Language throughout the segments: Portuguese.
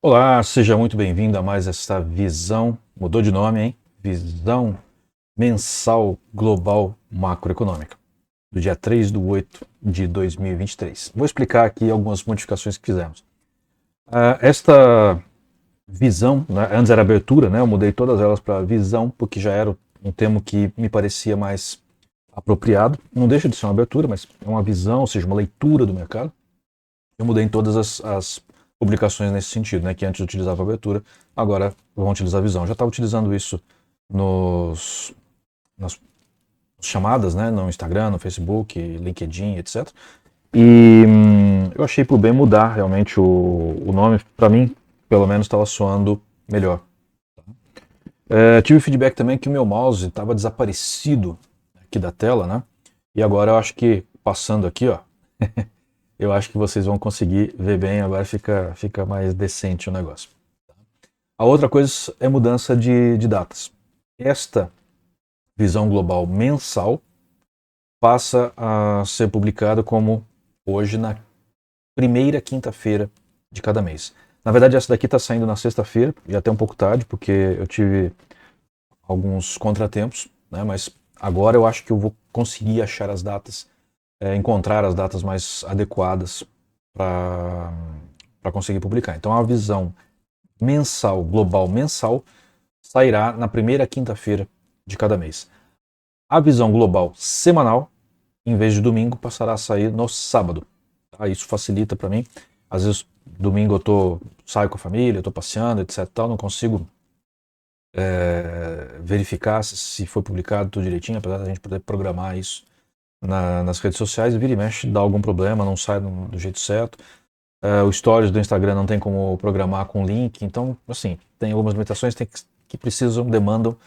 Olá, seja muito bem-vindo a mais esta visão, mudou de nome, hein? Visão Mensal Global Macroeconômica, do dia 3 de 8 de 2023. Vou explicar aqui algumas modificações que fizemos. Esta visão, né, antes era abertura, né, eu mudei todas elas para visão, porque já era um termo que me parecia mais apropriado. Não deixa de ser uma abertura, mas é uma visão, ou seja, uma leitura do mercado. Eu mudei em todas as publicações nesse sentido, né? Que antes utilizava a abertura, agora vão utilizar a visão. Eu já estava utilizando isso nas chamadas, né? No Instagram, no Facebook, LinkedIn, etc. E eu achei por bem mudar realmente o nome. Para mim, pelo menos, estava soando melhor. Tive feedback também que o meu mouse estava desaparecido aqui da tela, né? E agora eu acho que passando aqui, ó, eu acho que vocês vão conseguir ver bem, agora fica mais decente o negócio. A outra coisa é mudança de datas. Esta visão global mensal passa a ser publicada como hoje na primeira quinta-feira de cada mês. Na verdade, essa daqui está saindo na sexta-feira, e até um pouco tarde, porque eu tive alguns contratempos, né? Mas agora eu acho que eu vou conseguir achar as datas, encontrar as datas mais adequadas para conseguir publicar. Então a visão mensal, global mensal, sairá na primeira quinta-feira de cada mês. A visão global semanal, em vez de domingo, passará a sair no sábado. Tá? Isso facilita para mim. Às vezes, domingo saio com a família, estou passeando, etc. Tal, não consigo verificar se foi publicado tudo direitinho, apesar da gente poder programar isso nas redes sociais. Vira e mexe, dá algum problema, não sai do jeito certo. O Stories do Instagram não tem como programar com link, então, assim, tem algumas limitações que precisam, demandam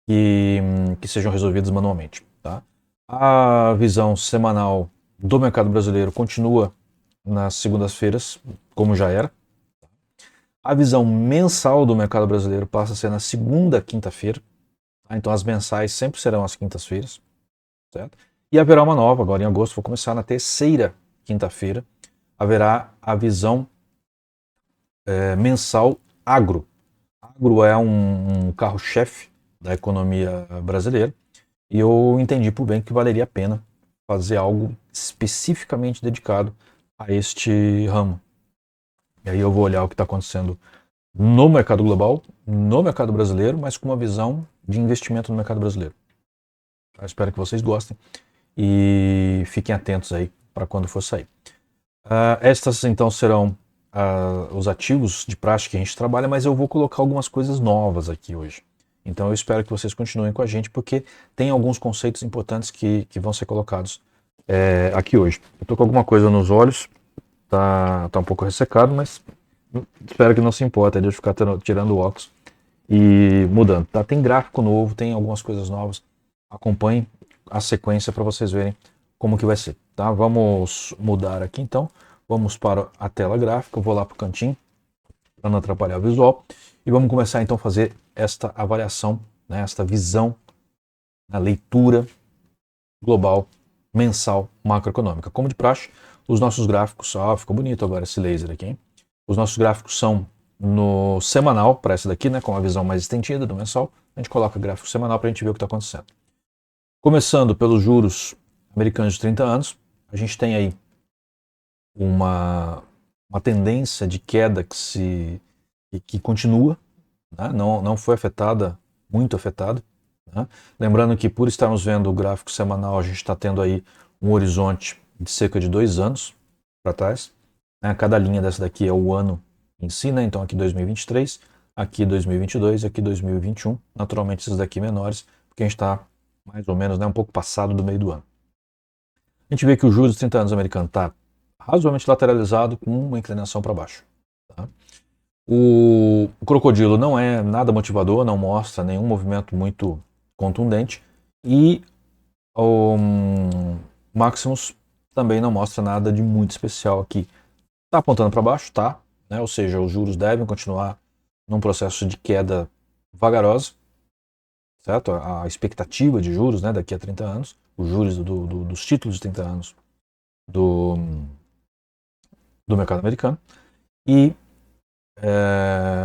que sejam resolvidas manualmente. Tá? A visão semanal do mercado brasileiro continua nas segundas-feiras, como já era. A visão mensal do mercado brasileiro passa a ser na segunda quinta-feira. Tá? Então, as mensais sempre serão às quintas-feiras. Certo? E haverá uma nova, agora em agosto, vou começar na terceira quinta-feira. Haverá a visão mensal agro. Agro é um carro-chefe da economia brasileira e eu entendi por bem que valeria a pena fazer algo especificamente dedicado a este ramo. E aí eu vou olhar o que está acontecendo no mercado global, no mercado brasileiro, mas com uma visão de investimento no mercado brasileiro. Eu espero que vocês gostem e fiquem atentos aí para quando for sair. Estas então serão os ativos de prática que a gente trabalha, mas eu vou colocar algumas coisas novas aqui hoje. Então eu espero que vocês continuem com a gente, porque tem alguns conceitos importantes que vão ser colocados aqui hoje. Eu estou com alguma coisa nos olhos, tá um pouco ressecado, mas espero que não se importe de eu ficar tirando o óculos e mudando. Tá? Tem gráfico novo, tem algumas coisas novas. Acompanhem a sequência para vocês verem como que vai ser. Tá? Vamos mudar aqui então. Vamos para a tela gráfica. Eu vou lá para o cantinho para não atrapalhar o visual. E vamos começar então a fazer esta avaliação, né, esta visão, a leitura global, mensal, macroeconômica. Como de praxe, os nossos gráficos, ficou bonito agora esse laser aqui, hein? Os nossos gráficos são no semanal, para essa daqui, né, com a visão mais estendida do mensal. A gente coloca gráfico semanal para a gente ver o que está acontecendo. Começando pelos juros americanos de 30 anos, a gente tem aí uma tendência de queda que continua, né? Não foi afetada, muito afetada. Né? Lembrando que por estarmos vendo o gráfico semanal, a gente está tendo aí um horizonte de cerca de 2 anos para trás. Né? Cada linha dessa daqui é o ano em si, né? Então aqui 2023, aqui 2022, aqui 2021. Naturalmente esses daqui menores, porque a gente está mais ou menos, né, um pouco passado do meio do ano. A gente vê que o juros de 30 anos americano está razoavelmente lateralizado com uma inclinação para baixo. Tá? O crocodilo não é nada motivador, não mostra nenhum movimento muito contundente e o Maximus também não mostra nada de muito especial aqui. Está apontando para baixo, tá? Né? Ou seja, os juros devem continuar num processo de queda vagarosa, certo? A expectativa de juros, né, daqui a 30 anos, os juros dos títulos de 30 anos do mercado americano. E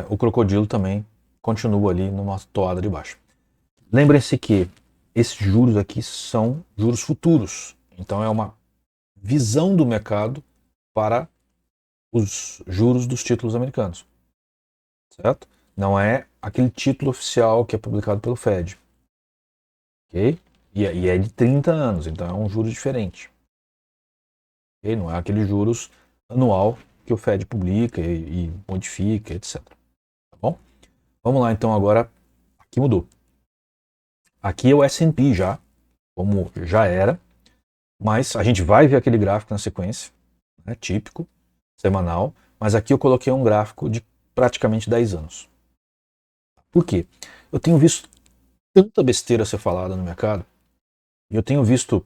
o crocodilo também continua ali numa toada de baixo. Lembrem-se que esses juros aqui são juros futuros. Então é uma visão do mercado para os juros dos títulos americanos. Certo? Não é aquele título oficial que é publicado pelo Fed. Ok? E é de 30 anos, então é um juro diferente. Okay? Não é aquele juros anual que o Fed publica e modifica, etc. Tá bom? Vamos lá então agora. Aqui mudou. Aqui é o S&P já, como já era. Mas a gente vai ver aquele gráfico na sequência, né, típico, semanal. Mas aqui eu coloquei um gráfico de praticamente 10 anos. Por quê? Eu tenho visto tanta besteira ser falada no mercado, e eu tenho visto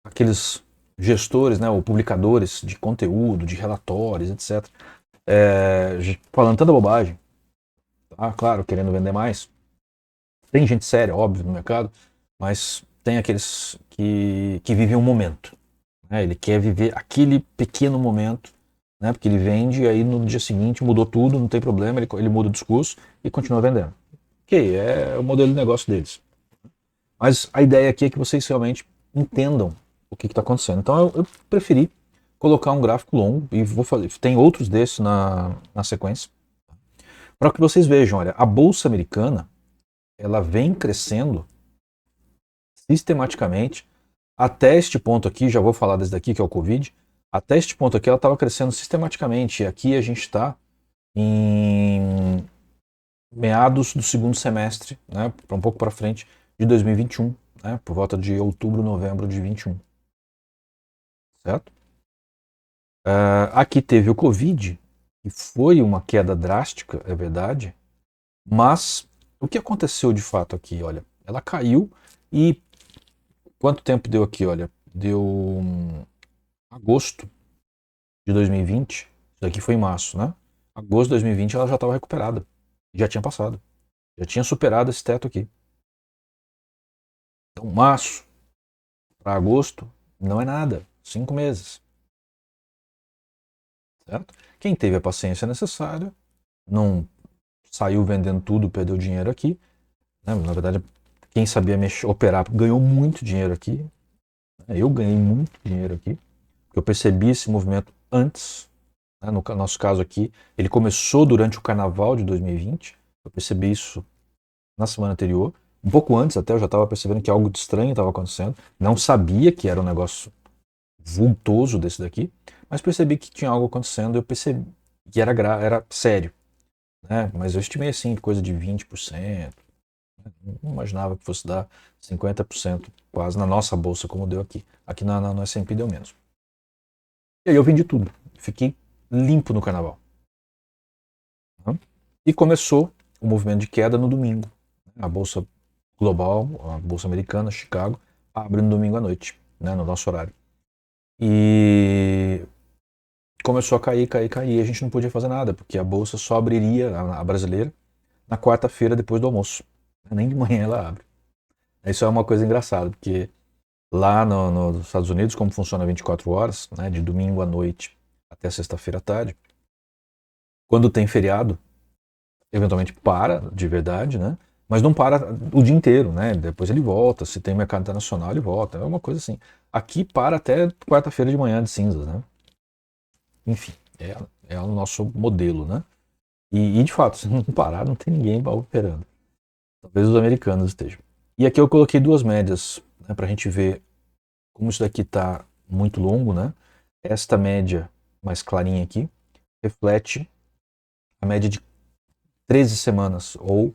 aqueles gestores, né, ou publicadores de conteúdo, de relatórios, etc., falando tanta bobagem, tá? Claro, querendo vender mais. Tem gente séria, óbvio, no mercado, mas tem aqueles que vivem um momento. Né? Ele quer viver aquele pequeno momento, né? Porque ele vende e aí no dia seguinte mudou tudo, não tem problema, ele muda o discurso e continua vendendo. Ok, é o modelo de negócio deles. Mas a ideia aqui é que vocês realmente entendam o que está acontecendo. Então eu preferi colocar um gráfico longo e vou fazer. Tem outros desses na sequência. Para que vocês vejam, olha, a Bolsa Americana ela vem crescendo sistematicamente até este ponto aqui, já vou falar desse daqui que é o Covid, até este ponto aqui ela estava crescendo sistematicamente. E aqui a gente está em meados do segundo semestre, né, um pouco para frente, de 2021, né, por volta de outubro, novembro de 21. Certo? Aqui teve o Covid, e foi uma queda drástica, é verdade, mas o que aconteceu de fato aqui? Olha, ela caiu e quanto tempo deu aqui? Olha, deu agosto de 2020, isso daqui foi em março, né? Agosto de 2020 ela já estava recuperada, já tinha passado, já tinha superado esse teto aqui. Então, março para agosto não é nada, 5 meses. Certo? Quem teve a paciência necessária, não saiu vendendo tudo, perdeu dinheiro aqui. Né? Na verdade, quem sabia mexer, operar ganhou muito dinheiro aqui. Eu ganhei muito dinheiro aqui, porque eu percebi esse movimento antes. Né? No nosso caso aqui, ele começou durante o carnaval de 2020. Eu percebi isso na semana anterior. Um pouco antes até eu já estava percebendo que algo de estranho estava acontecendo. Não sabia que era um negócio vultoso desse daqui, mas percebi que tinha algo acontecendo. Eu percebi que era sério. Né? Mas eu estimei assim, coisa de 20%. Não imaginava que fosse dar 50% quase na nossa bolsa, como deu aqui. Aqui no S&P deu menos. E aí eu vendi tudo. Fiquei limpo no carnaval. E começou o movimento de queda no domingo. A bolsa global, a bolsa americana, Chicago, abre no domingo à noite, né, no nosso horário. E começou a cair. E a gente não podia fazer nada, porque a bolsa só abriria, a brasileira, na quarta-feira depois do almoço. Nem de manhã ela abre. Isso é uma coisa engraçada, porque lá nos Estados Unidos, como funciona 24 horas, né, de domingo à noite até sexta-feira à tarde, quando tem feriado, eventualmente para de verdade, né? Mas não para o dia inteiro, né? Depois ele volta, se tem mercado internacional ele volta, é uma coisa assim. Aqui para até quarta-feira de manhã de cinzas, né? Enfim, é o nosso modelo, né? E de fato, se não parar, não tem ninguém operando. Talvez os americanos estejam. E aqui eu coloquei duas médias, né, para a gente ver como isso daqui está muito longo, né? Esta média mais clarinha aqui reflete a média de 13 semanas, ou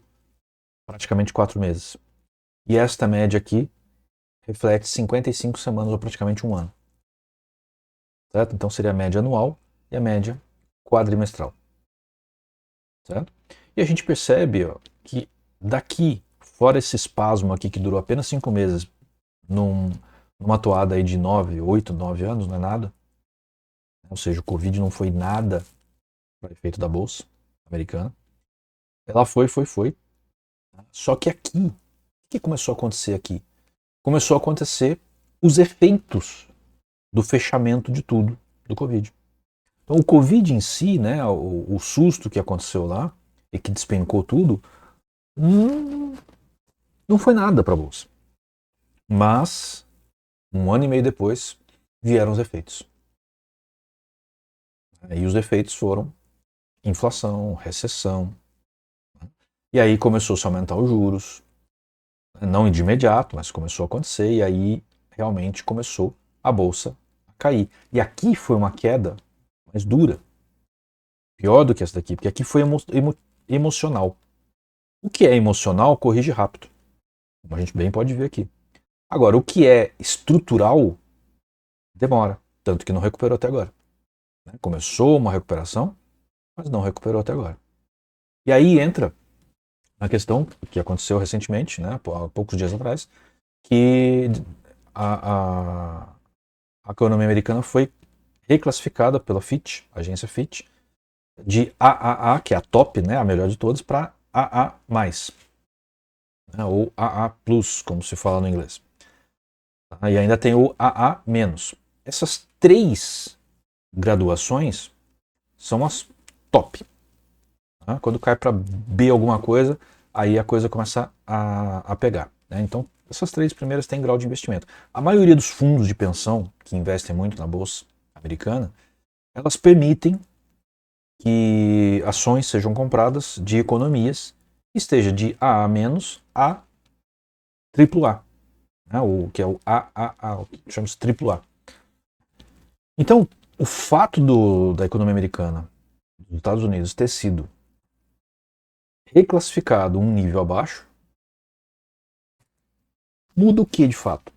praticamente 4 meses. E esta média aqui reflete 55 semanas, ou praticamente um ano. Certo? Então seria a média anual e a média quadrimestral. Certo? E a gente percebe ó, que daqui, fora esse espasmo aqui que durou apenas 5 meses, numa toada aí de 8, 9 anos, não é nada. Ou seja, o Covid não foi nada para efeito da Bolsa Americana. Ela foi. Só que aqui, o que começou a acontecer aqui? Começou a acontecer os efeitos do fechamento de tudo do Covid. Então, o Covid em si, né, o susto que aconteceu lá e que despencou tudo, não, não foi nada para a Bolsa. Mas, um ano e meio depois, vieram os efeitos. E os efeitos foram inflação, recessão. E aí começou-se a aumentar os juros. Não de imediato, mas começou a acontecer. E aí realmente começou a Bolsa a cair. E aqui foi uma queda mais dura. Pior do que essa daqui, porque aqui foi emocional. O que é emocional corrige rápido. Como a gente bem pode ver aqui. Agora, o que é estrutural demora. Tanto que não recuperou até agora. Começou uma recuperação, mas não recuperou até agora. E aí entra a questão que aconteceu recentemente, né, há poucos dias atrás, que a economia americana foi reclassificada pela Fitch, a agência Fitch, de AAA, que é a top, né, a melhor de todas, para AA+, né, ou AA+, como se fala no inglês. E ainda tem o AA-. Essas três graduações são as top. Quando cai para B alguma coisa, aí a coisa começa a pegar. Então, essas três primeiras têm grau de investimento. A maioria dos fundos de pensão que investem muito na bolsa americana, elas permitem que ações sejam compradas de economias que esteja de AA- a AAA, o que é o AAA, o que chamamos de AAA. Então, o fato da economia americana, dos Estados Unidos, ter sido reclassificado um nível abaixo, muda o que de fato?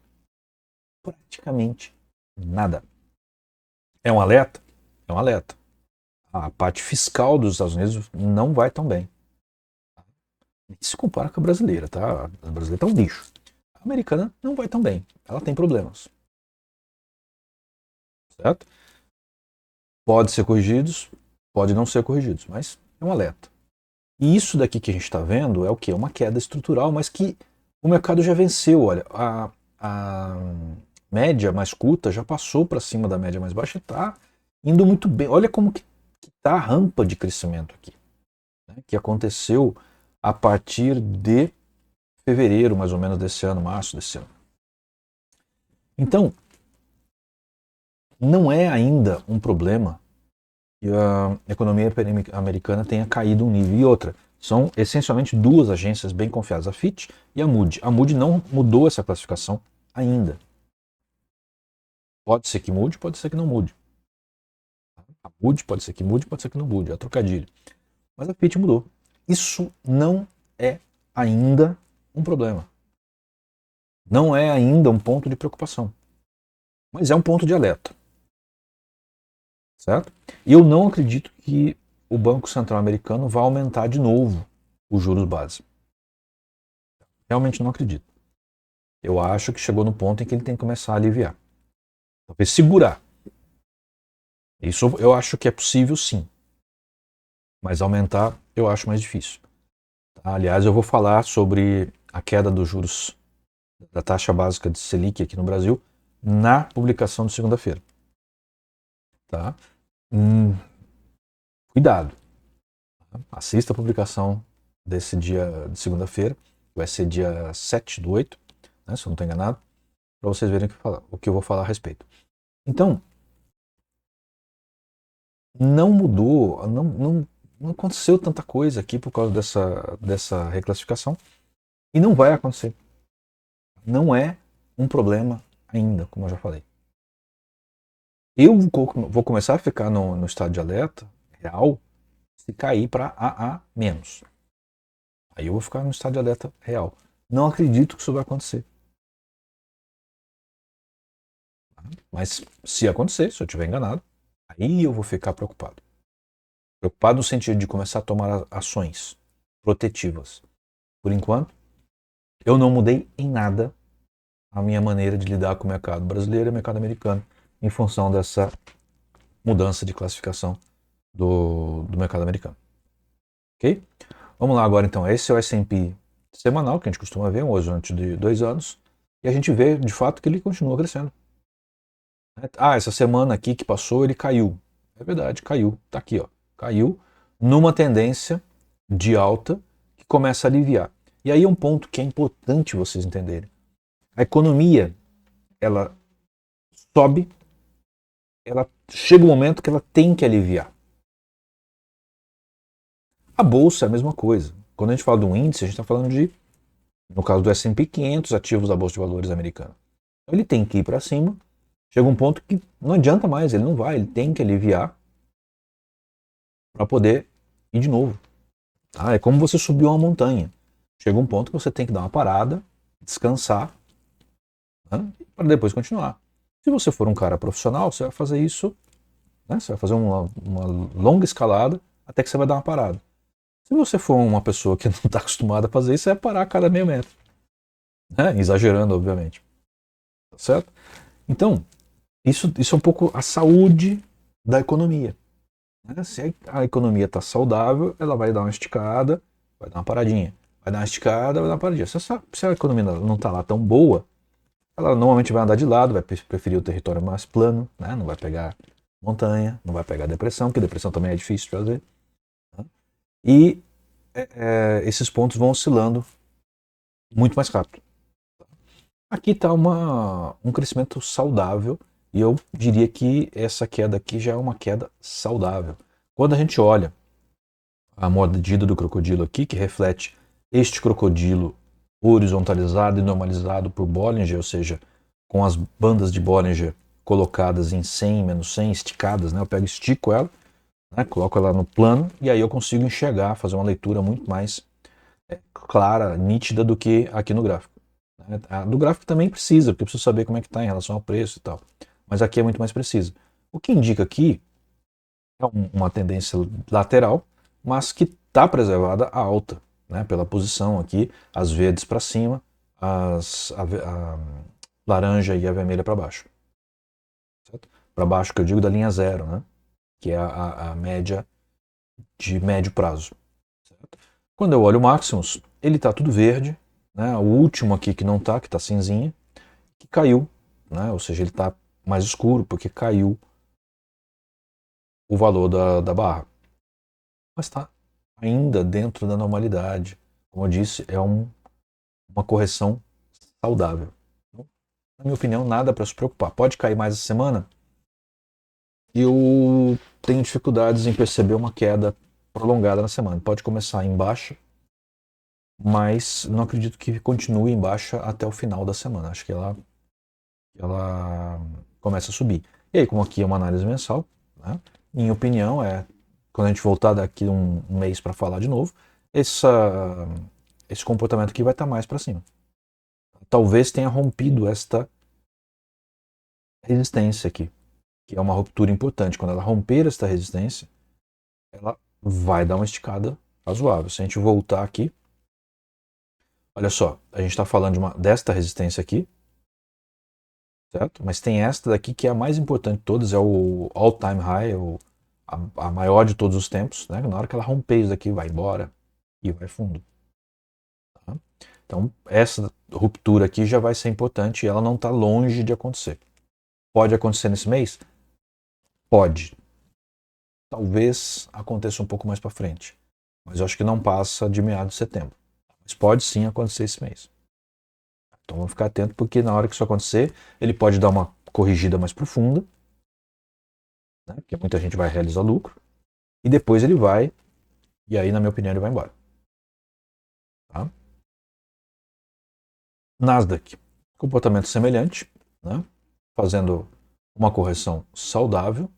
Praticamente nada. É um alerta? É um alerta. A parte fiscal dos Estados Unidos não vai tão bem. Nem se compara com a brasileira, tá? A brasileira tá um lixo. A americana não vai tão bem. Ela tem problemas. Certo? Pode ser corrigidos, pode não ser corrigidos, mas é um alerta. E isso daqui que a gente está vendo é o quê? Uma queda estrutural, mas que o mercado já venceu. Olha, a média mais curta já passou para cima da média mais baixa e está indo muito bem. Olha como que está a rampa de crescimento aqui, né, que aconteceu a partir de fevereiro, mais ou menos, desse ano, março desse ano. Então, não é ainda um problema que a economia americana tenha caído um nível. E outra, são essencialmente duas agências bem confiadas, a Fitch e a Moody. A Moody não mudou essa classificação ainda. Pode ser que mude, pode ser que não mude. A Moody pode ser que mude, pode ser que não mude, é trocadilho. Mas a Fitch mudou. Isso não é ainda um problema. Não é ainda um ponto de preocupação. Mas é um ponto de alerta. Certo? E eu não acredito que o Banco Central americano vá aumentar de novo os juros base. Realmente não acredito. Eu acho que chegou no ponto em que ele tem que começar a aliviar. Talvez segurar. Isso eu acho que é possível, sim. Mas aumentar eu acho mais difícil. Aliás, eu vou falar sobre a queda dos juros da taxa básica de Selic aqui no Brasil na publicação de segunda-feira. Tá? Cuidado. Assista a publicação desse dia de segunda-feira. Vai ser dia 7/8, né, se eu não estou enganado, para vocês verem o que eu vou falar a respeito. Então, não mudou, não aconteceu tanta coisa aqui por causa dessa reclassificação e não vai acontecer. Não é um problema ainda, como eu já falei. Eu vou começar a ficar no estado de alerta real se cair para AA-. Aí eu vou ficar no estado de alerta real. Não acredito que isso vai acontecer. Mas se acontecer, se eu estiver enganado, aí eu vou ficar preocupado. Preocupado no sentido de começar a tomar ações protetivas. Por enquanto, eu não mudei em nada a minha maneira de lidar com o mercado brasileiro e o mercado americano em função dessa mudança de classificação do mercado americano. Ok? Vamos lá agora então. Esse é o S&P semanal, que a gente costuma ver, um horizonte de 2 anos, e a gente vê de fato que ele continua crescendo. Essa semana aqui que passou ele caiu. É verdade, caiu. Tá aqui, ó. Caiu numa tendência de alta que começa a aliviar. E aí é um ponto que é importante vocês entenderem. A economia, ela sobe, ela chega um momento que ela tem que aliviar. A bolsa é a mesma coisa. Quando a gente fala de um índice, a gente está falando de, no caso do S&P 500, ativos da Bolsa de Valores americana. Ele tem que ir para cima. Chega um ponto que não adianta mais, ele não vai, ele tem que aliviar para poder ir de novo. É como você subiu uma montanha. Chega um ponto que você tem que dar uma parada, descansar, né, para depois continuar. Se você for um cara profissional, você vai fazer isso, né, você vai fazer uma longa escalada até que você vai dar uma parada. Se você for uma pessoa que não está acostumada a fazer isso, você vai parar a cada meio metro. Né, exagerando, obviamente. Tá certo? Então, isso é um pouco a saúde da economia. Se a economia está saudável, ela vai dar uma esticada, vai dar uma paradinha. Vai dar uma esticada, vai dar uma paradinha. Se a economia não está lá tão boa, ela normalmente vai andar de lado, vai preferir o território mais plano, né? Não vai pegar montanha, não vai pegar depressão, porque depressão também é difícil de fazer. Né? E esses pontos vão oscilando muito mais rápido. Aqui está um crescimento saudável, e eu diria que essa queda aqui já é uma queda saudável. Quando a gente olha a mordida do crocodilo aqui, que reflete este crocodilo horizontalizado e normalizado por Bollinger, ou seja, com as bandas de Bollinger colocadas em 100, menos 100, esticadas, né? Eu pego e estico ela, né? Coloco ela no plano, e aí eu consigo enxergar, fazer uma leitura muito mais clara, nítida do que aqui no gráfico. Do gráfico também precisa, porque eu preciso saber como é que está em relação ao preço e tal. Mas aqui é muito mais preciso. O que indica aqui é uma tendência lateral, mas que está preservada a alta, né, pela posição aqui, as verdes para cima, a laranja e a vermelha para baixo. Para baixo que eu digo da linha zero, né, que é a média de médio prazo. Certo? Quando eu olho o Maximus, ele está tudo verde, né, o último aqui que não está, que está cinzinha, que caiu, né, ou seja, ele está mais escuro porque caiu o valor da barra. Mas está ainda dentro da normalidade. Como eu disse, é uma correção saudável. Então, na minha opinião, nada para se preocupar. Pode cair mais essa semana? Eu tenho dificuldades em perceber uma queda prolongada na semana. Pode começar em baixa, mas não acredito que continue em baixa até o final da semana. Acho que ela começa a subir. E aí, como aqui é uma análise mensal, né, minha opinião é, quando a gente voltar daqui um mês para falar de novo, esse comportamento aqui vai estar mais para cima. Talvez tenha rompido esta resistência aqui, que é uma ruptura importante. Quando ela romper esta resistência, ela vai dar uma esticada razoável. Se a gente voltar aqui, olha só, a gente está falando desta resistência aqui, certo? Mas tem esta daqui que é a mais importante de todas, é o all-time high, a maior de todos os tempos, né? Na hora que ela romper isso daqui, vai embora e vai fundo. Tá? Então, essa ruptura aqui já vai ser importante e ela não está longe de acontecer. Pode acontecer nesse mês? Pode. Talvez aconteça um pouco mais para frente. Mas eu acho que não passa de meados de setembro. Mas pode sim acontecer esse mês. Então vamos ficar atento, porque na hora que isso acontecer, ele pode dar uma corrigida mais profunda, né, porque muita gente vai realizar lucro, e depois ele vai, e aí, na minha opinião, ele vai embora. Tá? Nasdaq, comportamento semelhante, né, fazendo uma correção saudável,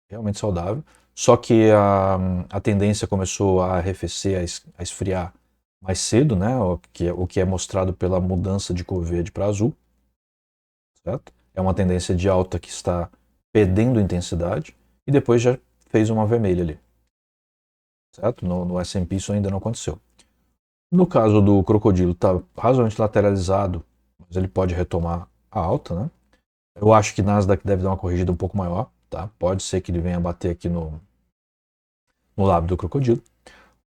realmente saudável, só que a tendência começou a arrefecer, a esfriar mais cedo, né, o que é mostrado pela mudança de cor verde para azul, certo? É uma tendência de alta que está perdendo intensidade e depois já fez uma vermelha ali, certo? No S&P isso ainda não aconteceu. No caso do crocodilo, está razoavelmente lateralizado, mas ele pode retomar a alta, né? Eu acho que Nasdaq deve dar uma corrigida um pouco maior, tá? Pode ser que ele venha bater aqui no lábio do crocodilo.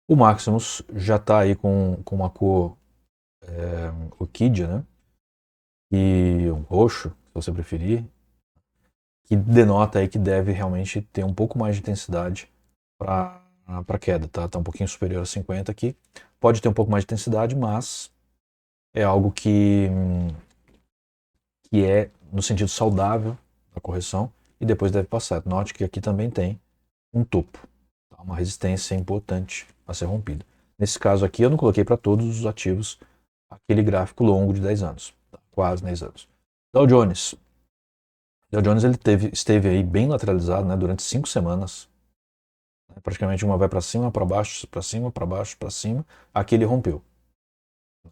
O Maximus já está aí com uma cor orquídea, né? E um roxo, se você preferir. que denota aí que deve realmente ter um pouco mais de intensidade para queda, tá? Tá um pouquinho superior a 50 aqui. Pode ter um pouco mais de intensidade, mas é algo que é no sentido saudável da correção e depois deve passar. Note que aqui também tem um topo, tá? Uma resistência importante a ser rompida. Nesse caso aqui eu não coloquei para todos os ativos aquele gráfico longo de 10 anos, tá? Quase 10 anos. Dow Jones. Dow Jones ele esteve aí bem lateralizado, né, durante 5 semanas. Praticamente uma vai para cima, para baixo, para cima, para baixo, para cima. Aqui ele rompeu,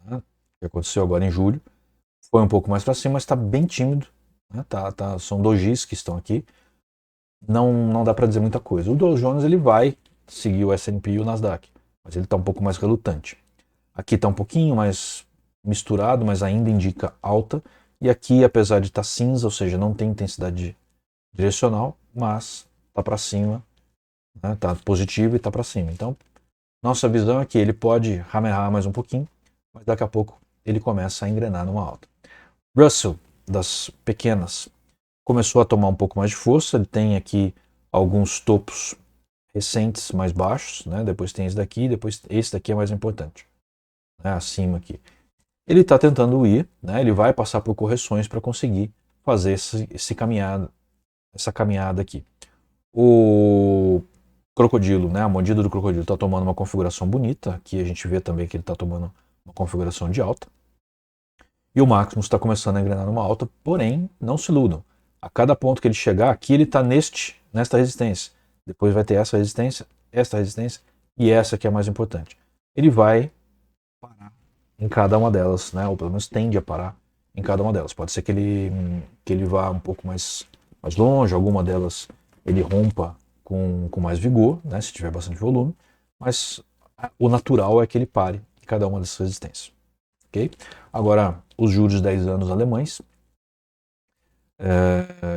né? O que aconteceu agora em julho. Foi um pouco mais para cima, mas está bem tímido, né? São dojis que estão aqui. Não dá para dizer muita coisa. O Dow Jones ele vai seguir o S&P e o Nasdaq, mas ele está um pouco mais relutante. Aqui está um pouquinho mais misturado, mas ainda indica alta. E aqui, apesar de estar cinza, ou seja, não tem intensidade direcional, mas está para cima, né? Tá positivo e está para cima. Então, nossa visão é que ele pode ramear mais um pouquinho, mas daqui a pouco ele começa a engrenar numa alta. Russell, das pequenas, começou a tomar um pouco mais de força. Ele tem aqui alguns topos recentes mais baixos, né? Depois tem esse daqui, depois esse daqui é mais importante, né? Acima aqui. Ele está tentando ir, né? Ele vai passar por correções para conseguir fazer essa caminhada aqui. O crocodilo, né? A mordida do crocodilo está tomando uma configuração bonita. Aqui a gente vê também que ele está tomando uma configuração de alta. E o Maximus está começando a engrenar numa alta, porém, não se iludam. A cada ponto que ele chegar, aqui ele está nesta resistência. Depois vai ter essa resistência e essa que é a mais importante. Ele vai parar em cada uma delas, né? Ou pelo menos tende a parar em cada uma delas. Pode ser que ele vá um pouco mais longe, alguma delas ele rompa com mais vigor, né? Se tiver bastante volume, mas o natural é que ele pare em cada uma dessas resistências. Okay? Agora, os juros de 10 anos alemães,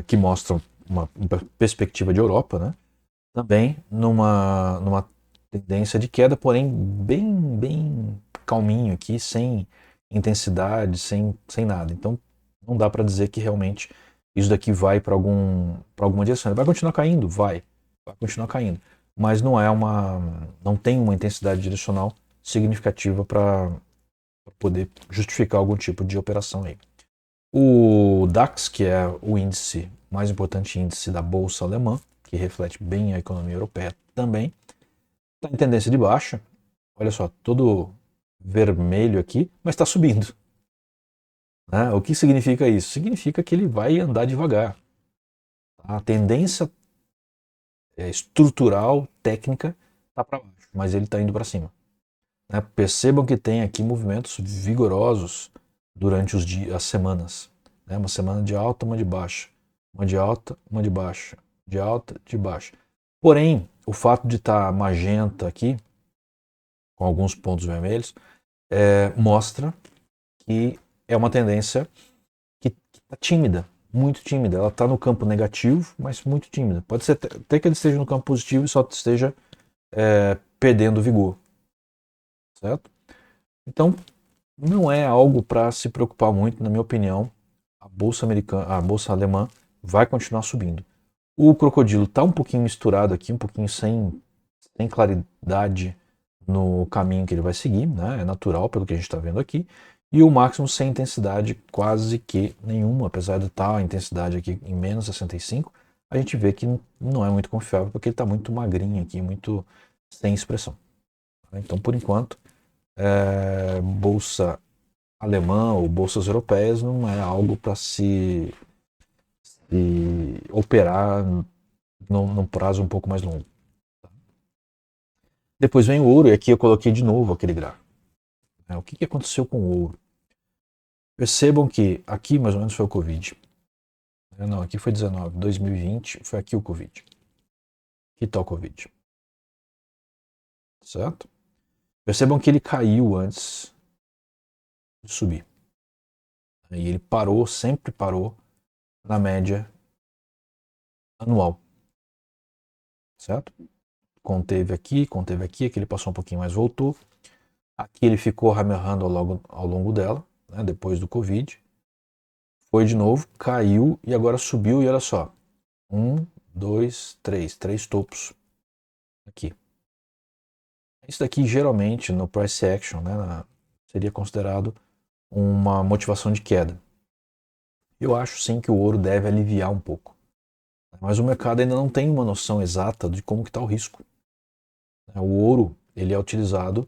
que mostram uma perspectiva de Europa, né? Também numa tendência de queda, porém bem calminho aqui, sem intensidade, sem nada. Então, não dá para dizer que realmente isso daqui vai para alguma direção. Ele vai continuar caindo? Vai continuar caindo. Mas não tem uma intensidade direcional significativa para poder justificar algum tipo de operação aí. O DAX, que é o índice, mais importante índice da Bolsa Alemã, que reflete bem a economia europeia também, está em tendência de baixa. Olha só, todo vermelho aqui, mas está subindo. Né? O que significa isso? Significa que ele vai andar devagar. A tendência estrutural, técnica, está para baixo, mas ele está indo para cima. Né? Percebam que tem aqui movimentos vigorosos durante as semanas. Né? Uma semana de alta, uma de baixa. Uma de alta, uma de baixa. De alta, de baixa. Porém, o fato de estar magenta aqui, com alguns pontos vermelhos, mostra que é uma tendência que está tímida, muito tímida. Ela está no campo negativo, mas muito tímida. Pode ser até que ele esteja no campo positivo e só esteja perdendo vigor. Certo? Então, não é algo para se preocupar muito, na minha opinião. A bolsa alemã vai continuar subindo. O crocodilo está um pouquinho misturado aqui, um pouquinho sem claridade no caminho que ele vai seguir, né? É natural pelo que a gente está vendo aqui. E o máximo sem intensidade quase que nenhuma, apesar de estar a intensidade aqui em menos 65, a gente vê que não é muito confiável porque ele está muito magrinho aqui, muito sem expressão. Então, por enquanto, bolsa alemã ou bolsas europeias não é algo para se operar num prazo um pouco mais longo. Depois vem o ouro, e aqui eu coloquei de novo aquele gráfico. O que aconteceu com o ouro? Percebam que aqui mais ou menos foi o Covid. Não, aqui foi 19, 2020 foi aqui o Covid. Aqui está o Covid. Certo? Percebam que ele caiu antes de subir. E ele sempre parou na média anual. Certo? Conteve aqui, aqui ele passou um pouquinho mais, voltou. Aqui ele ficou ramerrando ao longo dela, né, depois do Covid. Foi de novo, caiu e agora subiu. E olha só, Um, dois, três topos aqui. Isso daqui geralmente no price action, né, seria considerado uma motivação de queda. Eu acho sim que o ouro deve aliviar um pouco, mas o mercado ainda não tem uma noção exata de como que está o risco. O ouro ele é utilizado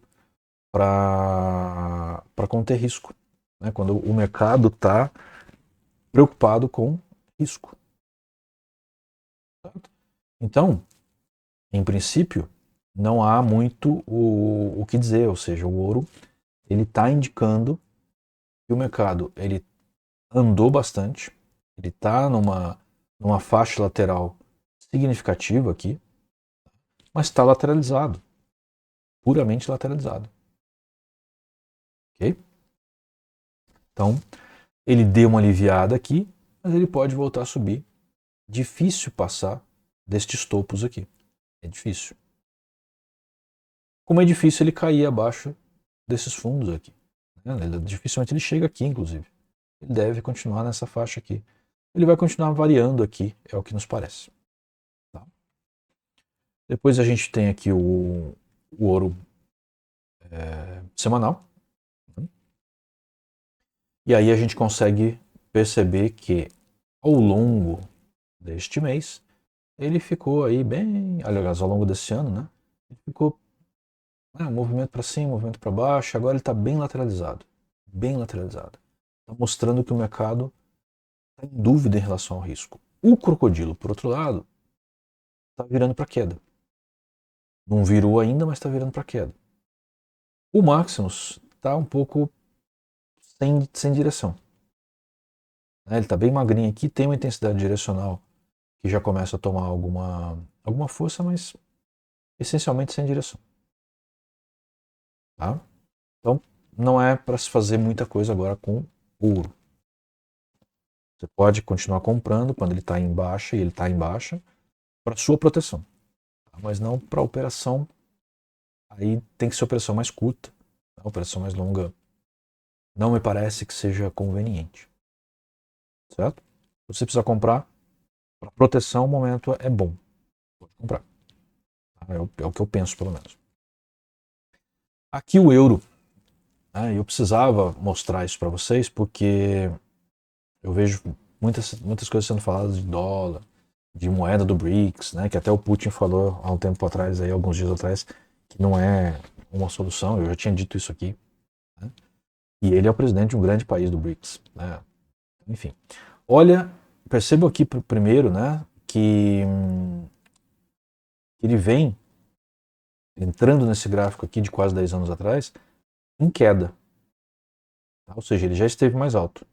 para conter risco, né, quando o mercado está preocupado com risco. Certo? Então, em princípio, não há muito o que dizer, ou seja, o ouro ele está indicando que o mercado ele andou bastante, ele está numa faixa lateral significativa aqui, mas está lateralizado, puramente lateralizado. Ok? Então, ele deu uma aliviada aqui, mas ele pode voltar a subir. Difícil passar destes topos aqui. É difícil. Como é difícil ele cair abaixo desses fundos aqui. Dificilmente ele chega aqui, inclusive. Ele deve continuar nessa faixa aqui. Ele vai continuar variando aqui, é o que nos parece. Tá? Depois a gente tem aqui o ouro semanal. E aí a gente consegue perceber que ao longo deste mês, ele ficou aí bem, aliás, ao longo desse ano, né? Ele ficou um movimento para cima, um movimento para baixo, agora ele está bem lateralizado. Bem lateralizado. Está mostrando que o mercado está em dúvida em relação ao risco. O crocodilo, por outro lado, está virando para queda. Não virou ainda, mas está virando para queda. O Maximus está um pouco sem direção. Ele está bem magrinho aqui, tem uma intensidade direcional que já começa a tomar alguma força, mas essencialmente sem direção. Tá? Então, não é para se fazer muita coisa agora com ouro. Você pode continuar comprando quando ele está em baixa, e ele está em baixa, para sua proteção. Tá? Mas não para operação. Aí tem que ser operação mais curta. A operação mais longa não me parece que seja conveniente. Certo? Se você precisa comprar, para proteção o momento é bom. Pode comprar. É o que eu penso, pelo menos. Aqui o euro. Eu precisava mostrar isso para vocês porque eu vejo muitas coisas sendo faladas de dólar, de moeda do BRICS, né, que até o Putin falou há um tempo atrás, aí, alguns dias atrás, que não é uma solução. Eu já tinha dito isso aqui. Né? E ele é o presidente de um grande país do BRICS. Né? Enfim, olha, percebo aqui primeiro, né, que ele vem entrando nesse gráfico aqui de quase 10 anos atrás em queda. Tá? Ou seja, ele já esteve mais alto.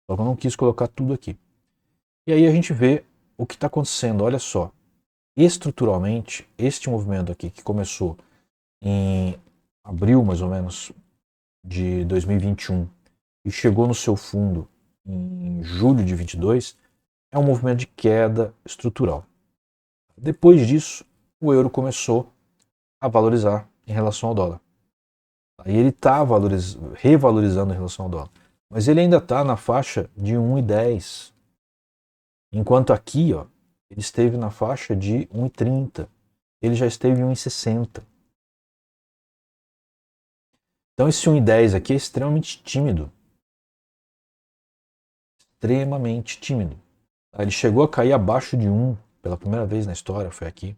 Só que eu não quis colocar tudo aqui. E aí a gente vê o que está acontecendo. Olha só, estruturalmente, este movimento aqui que começou em abril, mais ou menos, de 2021 e chegou no seu fundo em julho de 22, é um movimento de queda estrutural. Depois disso, o euro começou a valorizar em relação ao dólar. Aí ele está revalorizando em relação ao dólar. Mas ele ainda está na faixa de 1,10. Enquanto aqui, ó, ele esteve na faixa de 1,30. Ele já esteve em 1,60. Então esse 1,10 aqui é extremamente tímido. Extremamente tímido. Ele chegou a cair abaixo de 1 pela primeira vez na história, foi aqui.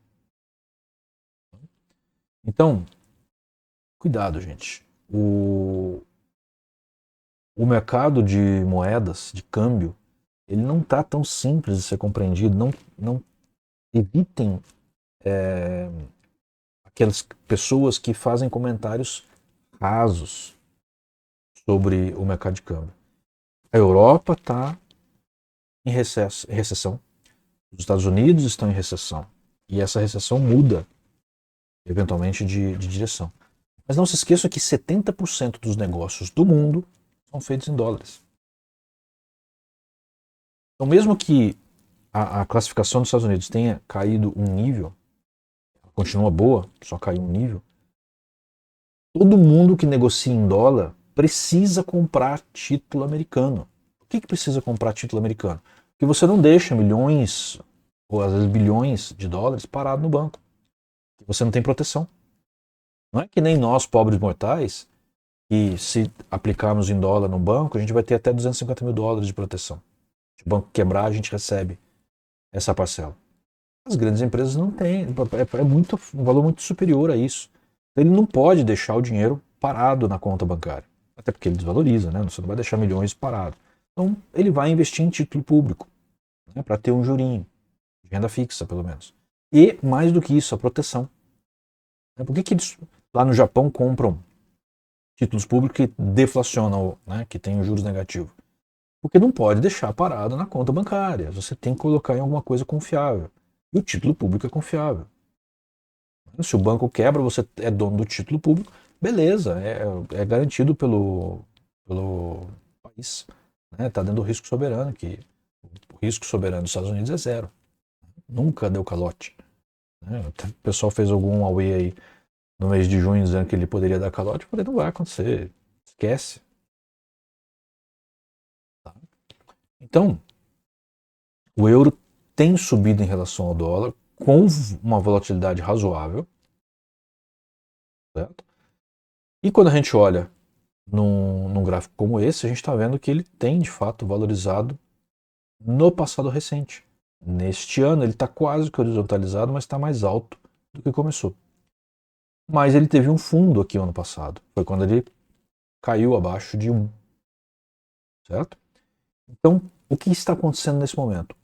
Então, cuidado, gente. O mercado de moedas, de câmbio, ele não está tão simples de ser compreendido. Não evitem aquelas pessoas que fazem comentários rasos sobre o mercado de câmbio. A Europa está em recessão. Os Estados Unidos estão em recessão. E essa recessão muda, eventualmente, de direção. Mas não se esqueça que 70% dos negócios do mundo são feitos em dólares. Então, mesmo que a classificação dos Estados Unidos tenha caído um nível, continua boa, só caiu um nível, todo mundo que negocia em dólar precisa comprar título americano. Por que precisa comprar título americano? Porque você não deixa milhões ou às vezes bilhões de dólares parado no banco. E você não tem proteção. Não é que nem nós, pobres mortais, que se aplicarmos em dólar no banco, a gente vai ter até 250 mil dólares de proteção. Se o banco quebrar, a gente recebe essa parcela. As grandes empresas não têm, um valor muito superior a isso. Ele não pode deixar o dinheiro parado na conta bancária. Até porque ele desvaloriza, né? Você não vai deixar milhões parados. Então, ele vai investir em título público, né? Para ter um jurinho, de renda fixa, pelo menos. E, mais do que isso, a proteção. Por que eles lá no Japão compram títulos públicos que deflacionam, né? Que tem juros negativos? Porque não pode deixar parado na conta bancária. Você tem que colocar em alguma coisa confiável. E o título público é confiável. Se o banco quebra, você é dono do título público, beleza, é garantido pelo país. Está dentro do risco soberano, que o risco soberano dos Estados Unidos é zero. Nunca deu calote. O pessoal fez algum away aí no mês de junho dizendo que ele poderia dar calote, mas não vai acontecer. Esquece. Tá? Então, o euro tem subido em relação ao dólar com uma volatilidade razoável. Certo? E quando a gente olha num gráfico como esse, a gente está vendo que ele tem de fato valorizado no passado recente. Neste ano ele está quase que horizontalizado, mas está mais alto do que começou. Mas ele teve um fundo aqui ano passado. Foi quando ele caiu abaixo de 1. Certo? Então, o que está acontecendo nesse momento?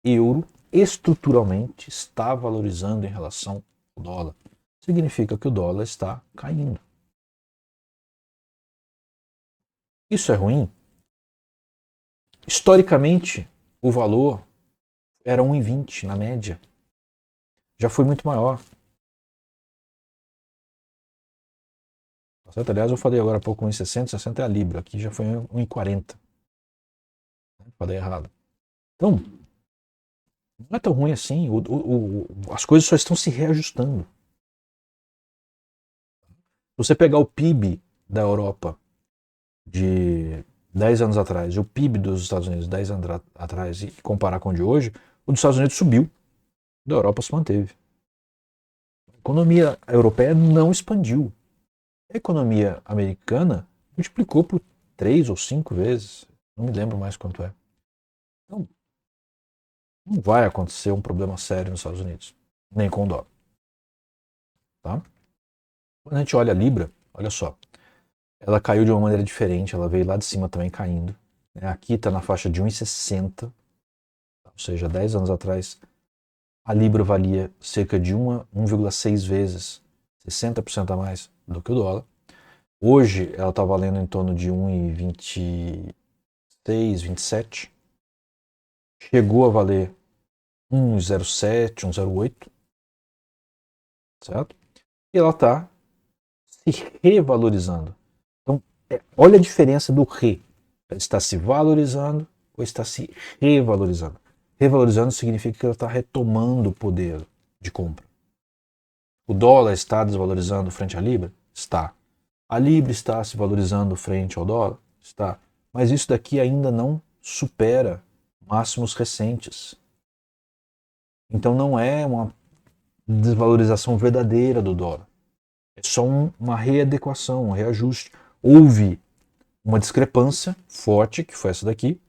Euro estruturalmente está valorizando em relação ao dólar. Significa que o dólar está caindo. Isso é ruim? Historicamente, o valor era 1,20 na média. Já foi muito maior. Certo? Aliás, eu falei agora há pouco 1,60, 60 é a Libra. Aqui já foi 1,40. Falei errado. Então, não é tão ruim assim. As coisas só estão se reajustando. Se você pegar o PIB da Europa de 10 anos atrás e o PIB dos Estados Unidos 10 anos atrás e comparar com o de hoje, o dos Estados Unidos subiu, o da Europa se manteve. A economia europeia não expandiu. A economia americana multiplicou por 3 ou 5 vezes. Não me lembro mais quanto é. Então, não vai acontecer um problema sério nos Estados Unidos, nem com o dólar. Tá? Quando a gente olha a Libra, olha só, ela caiu de uma maneira diferente, ela veio lá de cima também caindo. Aqui está na faixa de 1,60, ou seja, 10 anos atrás, a Libra valia cerca de 1,6 vezes, 60% a mais do que o dólar. Hoje ela está valendo em torno de 1,26, 27. Chegou a valer 1,07, 1,08. Certo? E ela está se revalorizando. Então, olha a diferença do re. Ela está se valorizando ou está se revalorizando. Revalorizando significa que ela está retomando o poder de compra. O dólar está desvalorizando frente à Libra? Está. A Libra está se valorizando frente ao dólar? Está. Mas isso daqui ainda não supera máximos recentes. Então não é uma desvalorização verdadeira do dólar. É só uma readequação, um reajuste. Houve uma discrepância forte, que foi essa daqui,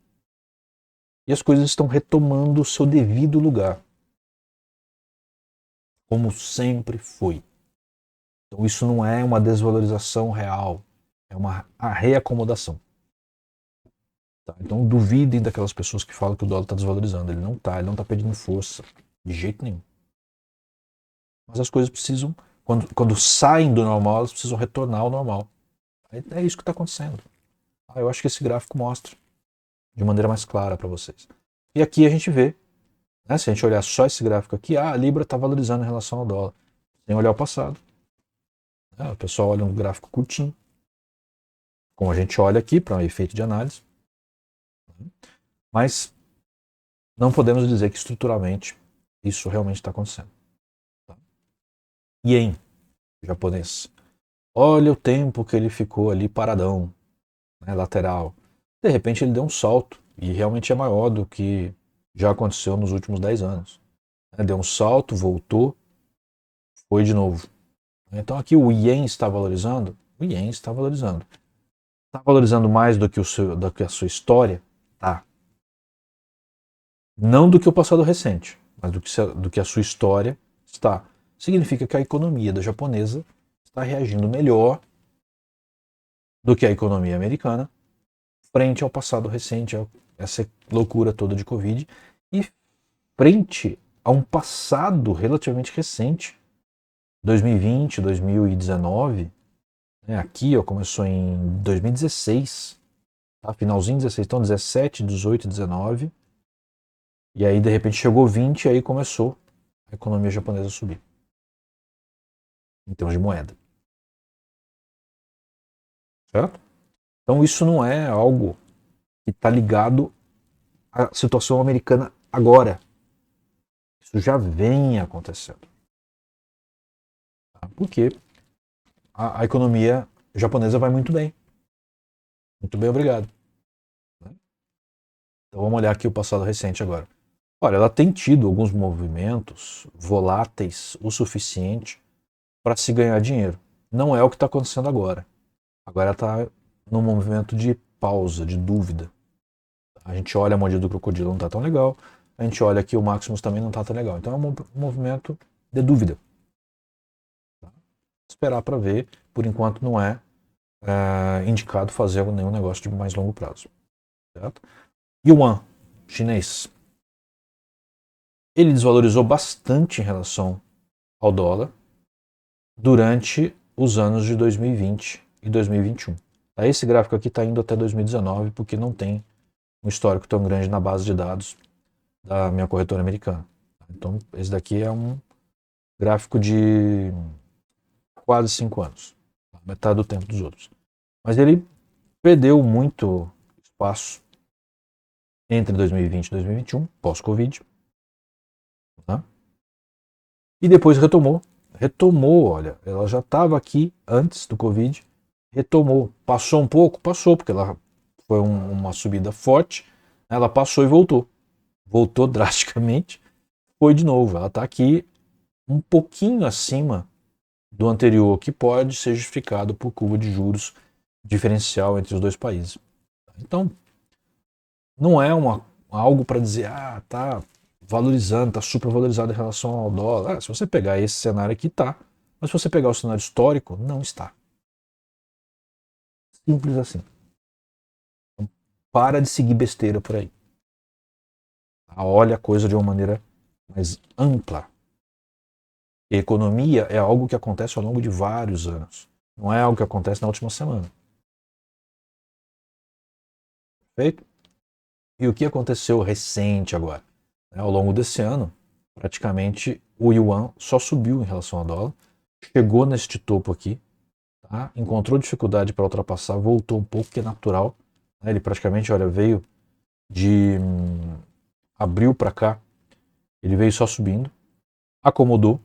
e as coisas estão retomando o seu devido lugar. Como sempre foi. Então isso não é uma desvalorização real, é uma reacomodação. Tá? Então duvidem daquelas pessoas que falam que o dólar está desvalorizando. Ele não está perdendo força, de jeito nenhum. Mas as coisas precisam, quando saem do normal, elas precisam retornar ao normal. É isso que está acontecendo. Eu acho que esse gráfico mostra de maneira mais clara para vocês. E aqui a gente vê, né, se a gente olhar só esse gráfico aqui, a Libra está valorizando em relação ao dólar, sem olhar o passado. O pessoal olha um gráfico curtinho, como a gente olha aqui para um efeito de análise. Mas não podemos dizer que estruturalmente isso realmente está acontecendo. Yen, japonês. Olha o tempo que ele ficou ali paradão, né, lateral. De repente ele deu um salto e realmente é maior do que já aconteceu nos últimos 10 anos. né? Deu um salto, voltou, foi de novo. Então aqui o ien está valorizando, o ien está valorizando. Está valorizando mais do que, do que a sua história? Tá. Não do que o passado recente, mas do que a sua história está. Significa que a economia da japonesa está reagindo melhor do que a economia americana frente ao passado recente, a essa loucura toda de Covid, e frente a um passado relativamente recente, 2020, 2019, né? Aqui ó, começou em 2016, tá? Finalzinho de 16, então 17, 18, 19, e aí de repente chegou 20 e aí começou a economia japonesa a subir, em termos de moeda. Certo? Então isso não é algo que está ligado à situação americana agora. Isso já vem acontecendo. Tá? Porque a economia japonesa vai muito bem. Muito bem, obrigado. Então vamos olhar aqui o passado recente agora. Olha, ela tem tido alguns movimentos voláteis o suficiente para se ganhar dinheiro. Não é o que está acontecendo agora. Agora está num movimento de pausa, de dúvida. A gente olha a mordida do crocodilo, não está tão legal. A gente olha aqui o Maximus também não está tão legal. Então é um movimento de dúvida. Tá? Esperar para ver. Por enquanto não é indicado fazer nenhum negócio de mais longo prazo. Certo? Yuan, chinês. Ele desvalorizou bastante em relação ao dólar durante os anos de 2020 e 2021. Esse gráfico aqui está indo até 2019 porque não tem um histórico tão grande na base de dados da minha corretora americana. Então, esse daqui é um gráfico de quase 5 anos, metade do tempo dos outros. Mas ele perdeu muito espaço entre 2020 e 2021, pós-Covid, tá? E depois retomou. Retomou, olha, ela já estava aqui antes do Covid, retomou. Passou um pouco? Passou, porque ela foi uma subida forte, ela passou e voltou. Voltou drasticamente, foi de novo. Ela está aqui um pouquinho acima do anterior, que pode ser justificado por curva de juros diferencial entre os dois países. Então, não é algo para dizer, tá valorizando, tá super valorizado em relação ao dólar. Se você pegar esse cenário aqui, tá. Mas se você pegar o cenário histórico, não está. Simples assim. Então, para de seguir besteira por aí. Olha a coisa de uma maneira mais ampla. E economia é algo que acontece ao longo de vários anos. Não é algo que acontece na última semana. Perfeito? E o que aconteceu recente agora? Ao longo desse ano, praticamente o yuan só subiu em relação ao dólar, chegou neste topo aqui, tá? Encontrou dificuldade para ultrapassar, voltou um pouco, que é natural. Ele praticamente, olha, veio de abril para cá, ele veio só subindo, acomodou,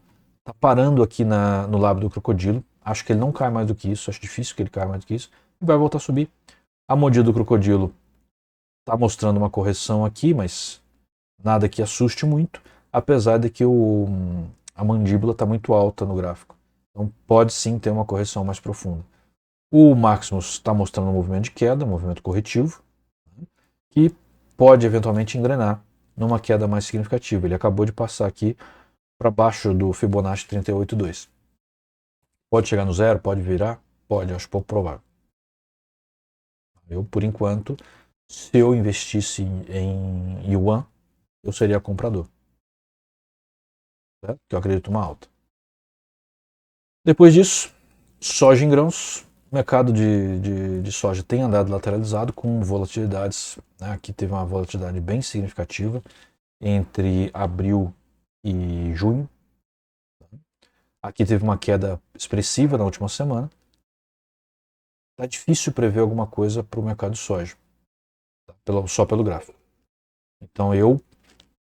tá parando aqui no lábio do crocodilo. Acho que ele não cai mais do que isso, acho difícil que ele caia mais do que isso, e vai voltar a subir. A mordida do crocodilo está mostrando uma correção aqui, mas nada que assuste muito, apesar de que a mandíbula está muito alta no gráfico. Então pode sim ter uma correção mais profunda. O Maximus está mostrando um movimento de queda, um movimento corretivo, que pode eventualmente engrenar numa queda mais significativa. Ele acabou de passar aqui para baixo do Fibonacci 38,2. Pode chegar no zero? Pode virar? Pode, acho pouco provável. Eu, por enquanto, se eu investisse em Yuan, eu seria comprador. Certo? Que eu acredito uma alta. Depois disso, soja em grãos. O mercado de soja tem andado lateralizado com volatilidades. Né? Aqui teve uma volatilidade bem significativa entre abril e junho. Aqui teve uma queda expressiva na última semana. Está difícil prever alguma coisa para o mercado de soja, tá? Só pelo gráfico. Então eu,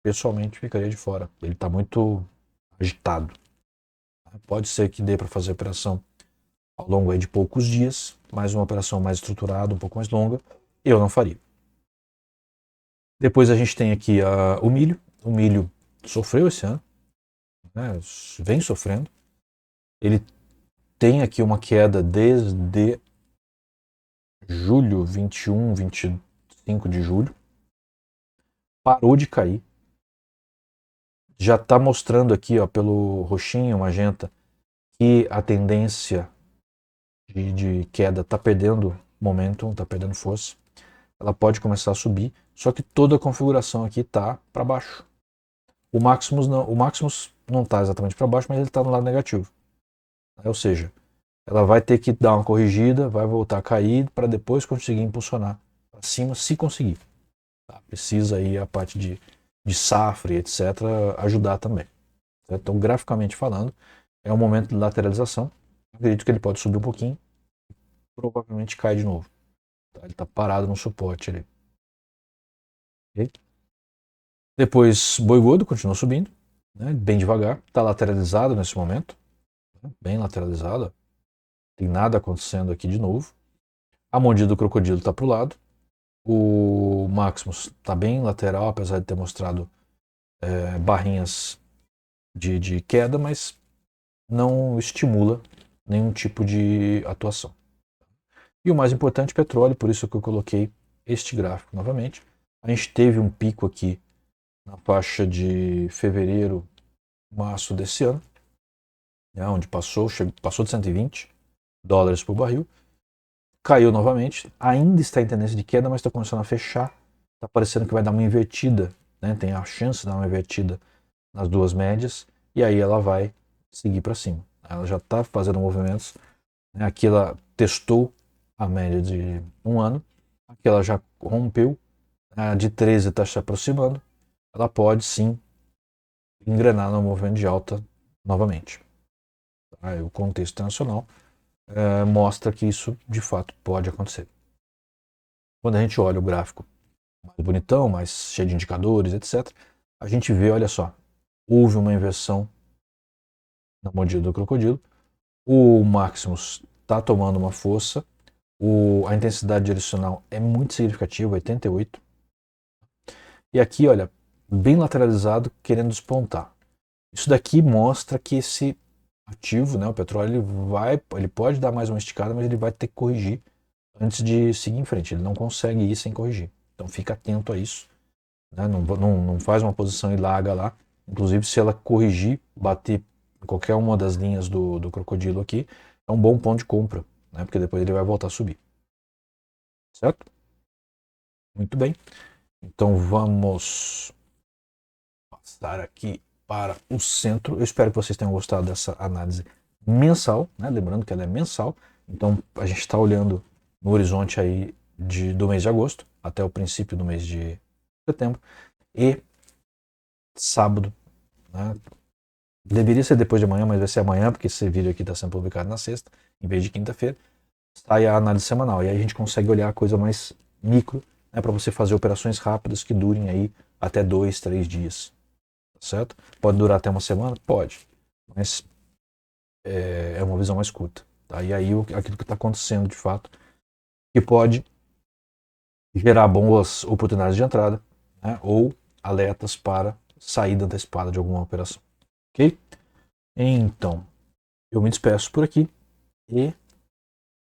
pessoalmente, ficaria de fora. Ele está muito agitado. Pode ser que dê para fazer operação ao longo de poucos dias, mas uma operação mais estruturada, um pouco mais longa, eu não faria. Depois a gente tem aqui o milho. O milho sofreu esse ano, né, vem sofrendo. Ele tem aqui uma queda desde julho, 21, 25 de julho. Parou de cair. Já está mostrando aqui, ó, pelo roxinho, magenta, que a tendência de queda está perdendo momentum, está perdendo força. Ela pode começar a subir, só que toda a configuração aqui está para baixo. O Maximus não está exatamente para baixo, mas ele está no lado negativo. Ou seja, ela vai ter que dar uma corrigida, vai voltar a cair para depois conseguir impulsionar para cima, se conseguir. Tá? Precisa aí a parte de safra, etc., ajudar também. Certo? Então, graficamente falando, é um momento de lateralização. Acredito que ele pode subir um pouquinho, provavelmente cai de novo. Tá? Ele está parado no suporte ali. Okay? Depois, boi gordo continua subindo, né? Bem devagar. Está lateralizado nesse momento, né? Bem lateralizado. Tem nada acontecendo aqui de novo. A mordida do crocodilo está para o lado. O Maximus está bem lateral, apesar de ter mostrado barrinhas de queda, mas não estimula nenhum tipo de atuação. E o mais importante, petróleo, por isso que eu coloquei este gráfico novamente. A gente teve um pico aqui na faixa de fevereiro, março desse ano, né, onde passou de 120 dólares por barril, caiu novamente, ainda está em tendência de queda, mas está começando a fechar, está parecendo que vai dar uma invertida, né, tem a chance de dar uma invertida nas duas médias, e aí ela vai seguir para cima. Ela já está fazendo movimentos, né, aqui ela testou a média de um ano, aqui ela já rompeu, a de 13 está se aproximando, ela pode sim engrenar no movimento de alta novamente. Tá? O contexto internacional mostra que isso de fato pode acontecer. Quando a gente olha o gráfico mais bonitão, mais cheio de indicadores, etc., a gente vê, olha só, houve uma inversão na mordida do crocodilo, o Maximus está tomando uma força, a intensidade direcional é muito significativa, 88, e aqui, olha, bem lateralizado, querendo despontar. Isso daqui mostra que esse ativo, né, o petróleo, ele pode dar mais uma esticada, mas ele vai ter que corrigir antes de seguir em frente. Ele não consegue ir sem corrigir. Então fica atento a isso. Né? Não faz uma posição e larga lá. Inclusive, se ela corrigir, bater em qualquer uma das linhas do crocodilo aqui, é um bom ponto de compra, né? Porque depois ele vai voltar a subir. Certo? Muito bem. Então vamos passar aqui para o centro. Eu espero que vocês tenham gostado dessa análise mensal, né? Lembrando que ela é mensal. Então a gente está olhando no horizonte aí do mês de agosto até o princípio do mês de setembro. E sábado, né? Deveria ser depois de amanhã, mas vai ser amanhã, porque esse vídeo aqui está sendo publicado na sexta, em vez de quinta-feira. Sai a análise semanal. E aí a gente consegue olhar a coisa mais micro, né, para você fazer operações rápidas que durem aí até 2, 3 dias. Tá certo? Pode durar até uma semana? Pode. Mas é uma visão mais curta. Tá? E aí aquilo que está acontecendo de fato, que pode gerar boas oportunidades de entrada, né, ou alertas para saída antecipada de alguma operação. Ok? Então, eu me despeço por aqui e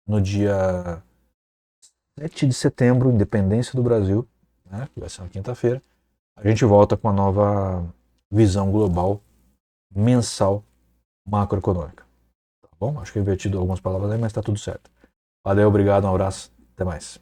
no dia 7 de setembro, Independência do Brasil, né, que vai ser na quinta-feira, a gente volta com a nova visão global mensal macroeconômica. Tá bom? Acho que eu invertido algumas palavras aí, mas está tudo certo. Valeu, obrigado, um abraço, até mais.